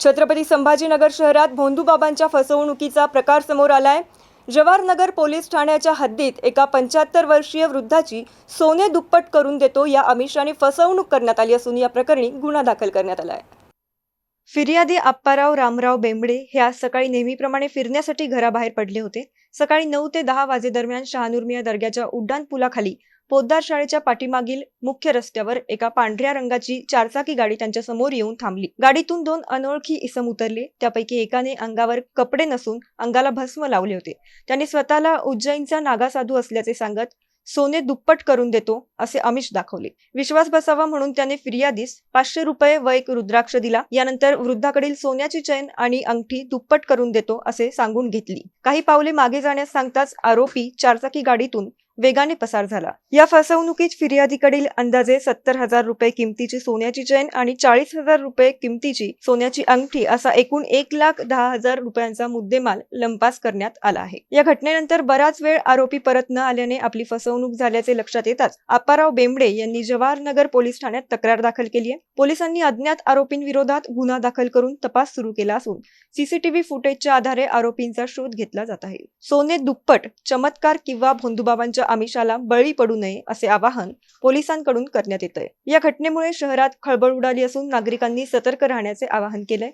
छत्रपती संभाजीनगर शहरात भोंदूबाबांच्या फसवणुकीचा प्रकार समोर आलाय। जवाहरनगर पोलीस ठाण्याच्या हद्दीत एका 75 वर्षीय वृद्धाची सोने दुप्पट करून देतो या आमिषाने फसवणूक करण्यात आली असून या प्रकरणी गुन्हा दाखल करण्यात आला आहे। फिर्यादी आप्पाराव रामराव बेंबडे हे आज सकाळी नेहमीप्रमाणे फिरण्यासाठी घराबाहेर पडले होते। सकाळी 9 ते 10 वाजेदरम्यान शहानूरमिया दर्ग्याच्या उड्डाण पुलाखाली पोद्दार शाळेच्या पाठीमागील मुख्य रस्त्यावर एका पांढऱ्या रंगाची चारचाकी गाडी त्यांच्या समोर येऊन थांबली। गाडीतून 2 अनोळखी इसम उतरले। त्यापैकी एकाने अंगावर कपडे नसून अंगाला भस्म लावले होते। त्यांनी स्वतःला उज्जैनचा नागा साधू असल्याचे सांगत सोने दुप्पट करून देतो असे आमिष दाखवले। विश्वास बसावा म्हणून त्याने फिर्यादीस 500 रुपये व एक रुद्राक्ष दिला। यानंतर वृद्धाकडील सोन्याची चैन आणि अंगठी दुप्पट करून देतो असे सांगून घेतली। काही पावले मागे जाण्यास सांगताच आरोपी चारचाकी गाडीतून वेगाने पसार झाला। या फसवणुकीत फिर्यादीकडील अंदाजे 70,000 रुपये किमतीची सोन्याची चैन आणि 40,000 रुपये किमतीची सोन्याची अंगठी असा एकूण 1,10,000 रुपयांचा मुद्देमाल लंपास करण्यात आला आहे। या घटनेनंतर बराच वेळ आरोपी परत न आल्याने आपली फसवणूक झाल्याचे लक्षात येताच आप्पाराव बेंबडे यांनी जवाहरनगर पोलीस ठाण्यात तक्रार दाखल केली आहे। पोलिसांनी अज्ञात आरोपींविरोधात गुन्हा दाखल करून तपास सुरू केला असून सीसीटीव्ही फुटेजच्या आधारे आरोपींचा शोध घेतला जात आहे। सोने दुप्पट, चमत्कार किंवा भोंदूबाबांच्या आमिषाला बळी पडू नये असे आवाहन पोलिसांकडून करण्यात येत आहे। या घटनेमुळे शहरात खळबळ उडाली असून नागरिकांनी सतर्क राहण्याचे आवाहन केलंय।